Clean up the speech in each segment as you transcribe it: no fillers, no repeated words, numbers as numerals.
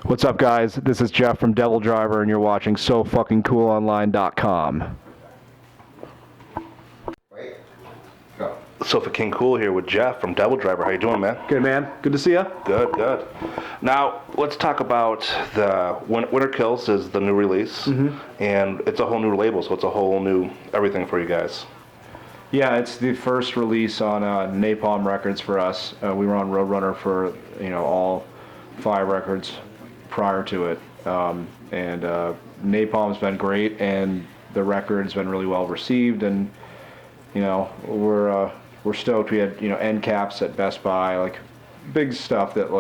What's up, guys? This is Jeff from DevilDriver, and you're watching SoFuckingCoolOnline.com. Wait. Go. Sofa King Cool here with Jeff from DevilDriver. How you doing, man? Good, man. Good to see you. Good, good. Now, let's talk about the Winter Kills is the new release, and it's a whole new label, so it's a whole new everything for you guys. Yeah, it's the first release on Napalm Records for us. We were on Roadrunner for all 5 records prior to it, and Napalm's been great, and the record's been really well received, and we're stoked. We had end caps at Best Buy, like big stuff that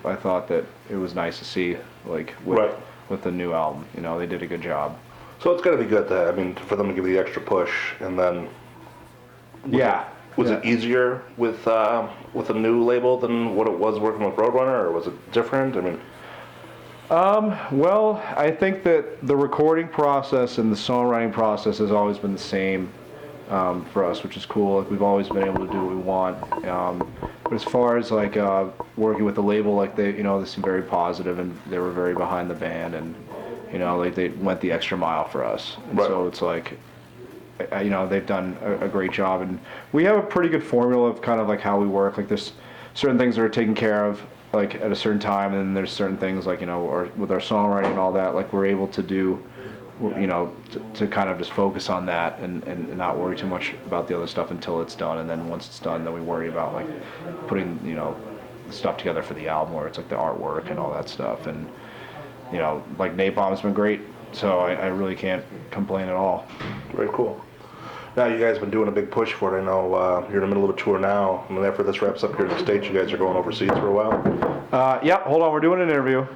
I thought that it was nice to see with the new album. They did a good job. So it's got to be good for them to give you the extra push, and then was it easier with a new label than what it was working with Roadrunner, or was it different? Well, I think that the recording process and the songwriting process has always been the same for us, which is cool. We've always been able to do what we want. But as far as working with the label, they seemed very positive, and they were very behind the band, and they went the extra mile for us. And so it's they've done a great job, and we have a pretty good formula of kind of how we work. There's certain things that are taken care of at a certain time, and then there's certain things with our songwriting and all that, we're able to do, to kind of just focus on that and not worry too much about the other stuff until it's done. And then once it's done, then we worry about putting the stuff together for the album, where it's the artwork and all that stuff. And Napalm's been great, so I really can't complain at all. Very cool. Now, you guys have been doing a big push for it. I know you're in the middle of a tour now, and after this wraps up here in the States, you guys are going overseas for a while? Yeah, hold on, we're doing an interview.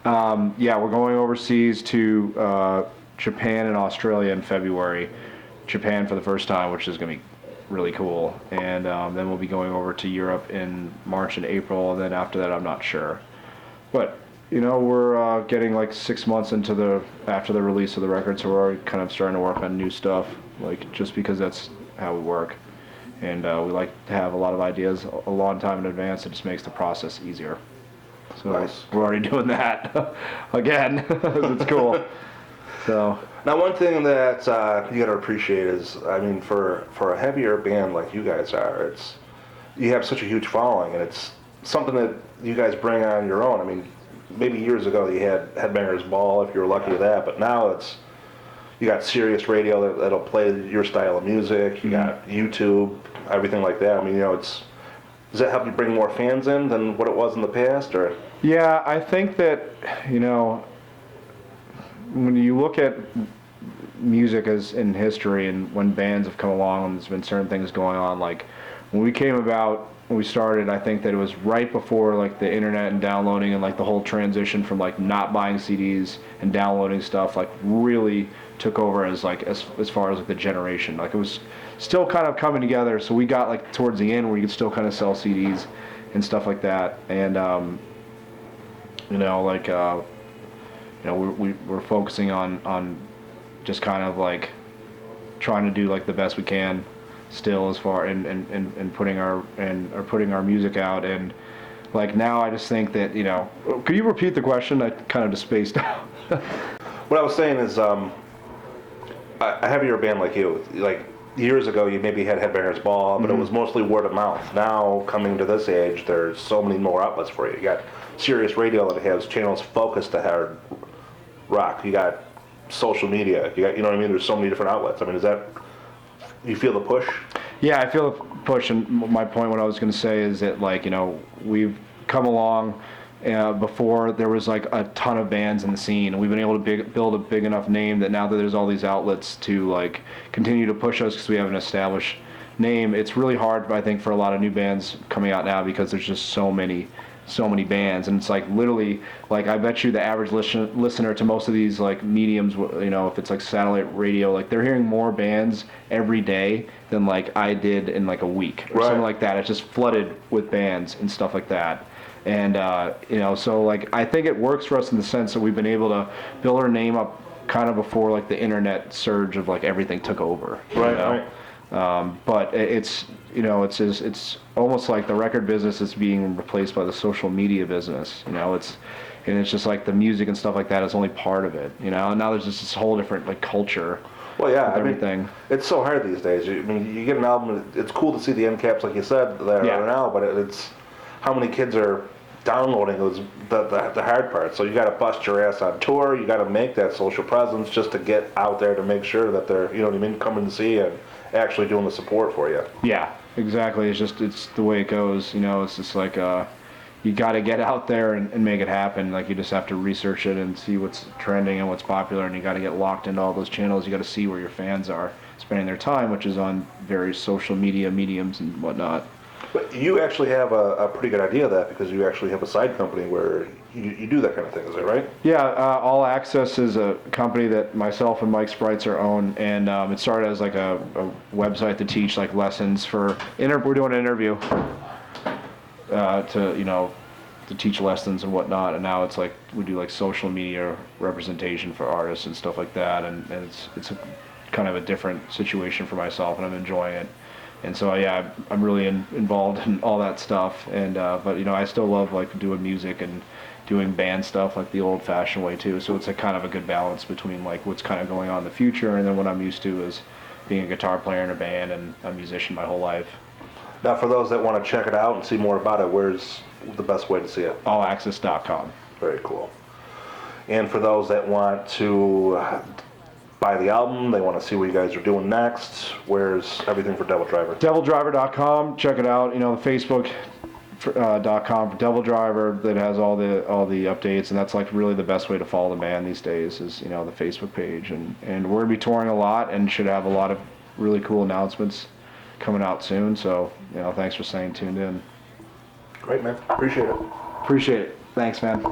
We're going overseas to Japan and Australia in February. Japan for the first time, which is going to be really cool. And then we'll be going over to Europe in March and April, and then after that, I'm not sure. But we're getting 6 months after the release of the record, so we're already kind of starting to work on new stuff, just because that's how we work. And we like to have a lot of ideas a long time in advance. It just makes the process easier. So nice. We're already doing that again. It's cool. So now, one thing that you got to appreciate is, for a heavier band like you guys are, you have such a huge following, and it's something that you guys bring on your own. Maybe years ago you had Headbangers Ball, if you were lucky with that, but now you got Sirius Radio that'll play your style of music. You got YouTube, everything like that. Does that help you bring more fans in than what it was in the past, or? Yeah, I think that when you look at music as in history, and when bands have come along and there's been certain things going on, when we started, I think that it was right before the internet and downloading, and the whole transition from not buying CDs and downloading stuff really took over as far as the generation. It was still kind of coming together, so we got towards the end where you could still kind of sell CDs and stuff like that. And we're focusing on just kind of trying to do the best we can still, as far and putting our music out. And now I just think that could you repeat the question? I kind of just spaced out. What I was saying is a heavier band like you, years ago you maybe had Headbangers Ball, but it was mostly word of mouth. Now, coming to this age, there's so many more outlets for you. You got Sirius Radio that has channels focused to hard rock. You got social media. You got there's so many different outlets. Is that, you feel the push? Yeah, I feel the push, and my point, what I was going to say is that we've come along before there was a ton of bands in the scene, and we've been able to build a big enough name that now that there's all these outlets to continue to push us, because we have an established name. It's really hard, I think, for a lot of new bands coming out now, because there's just so many bands, and it's literally I bet you the average listener to most of these mediums, if it's satellite radio, they're hearing more bands every day than I did in a week or something like that. It's just flooded with bands and stuff like that. And so I think it works for us in the sense that we've been able to build our name up kind of before the internet surge of everything took over. Right. But it's, you know, it's almost like the record business is being replaced by the social media business. You know, and it's just like the music and stuff like that is only part of it. You know, and now there's just this whole different like culture. Well, yeah, with I everything. mean, it's so hard these days. I mean, you get an album, it's cool to see the end caps, like you said, there Yeah. now, but it's how many kids are downloading those, the hard part. So you got to bust your ass on tour, you got to make that social presence just to get out there to make sure that they're, you know what I mean, coming to see and actually doing the support for you. Yeah, exactly. It's the way it goes. You know, it's just like you got to get out there and make it happen. Like you just have to research it and see what's trending and what's popular, and you got to get locked into all those channels. You got to see where your fans are spending their time, which is on various social media mediums and whatnot. But you actually have a pretty good idea of that because you actually have a side company where you do that kind of thing, is that right? Yeah, All Access is a company that myself and Mike Spreitzer own, and it started as like a website to teach like lessons for. We're doing an interview to, you know, to teach lessons and whatnot, and now it's like we do like social media representation for artists and stuff like that, and it's a kind of a different situation for myself, and I'm enjoying it. And so yeah, I'm really involved in all that stuff, and but you know, I still love like doing music and doing band stuff like the old-fashioned way too. So it's a kind of a good balance between like what's kind of going on in the future, and then what I'm used to is being a guitar player in a band and a musician my whole life. Now, for those that want to check it out and see more about it, where's the best way to see it? Allaccess.com. Very cool. And for those that want to buy the album, they want to see what you guys are doing next, where's everything for DevilDriver? DevilDriver.com. Check it out. You know, the Facebook.com for DevilDriver that has all the updates, and that's like really the best way to follow the band these days is, you know, the Facebook page, and we're gonna be touring a lot and should have a lot of really cool announcements coming out soon. So, you know, thanks for staying tuned in. Great, man. Appreciate it. Appreciate it. Thanks, man.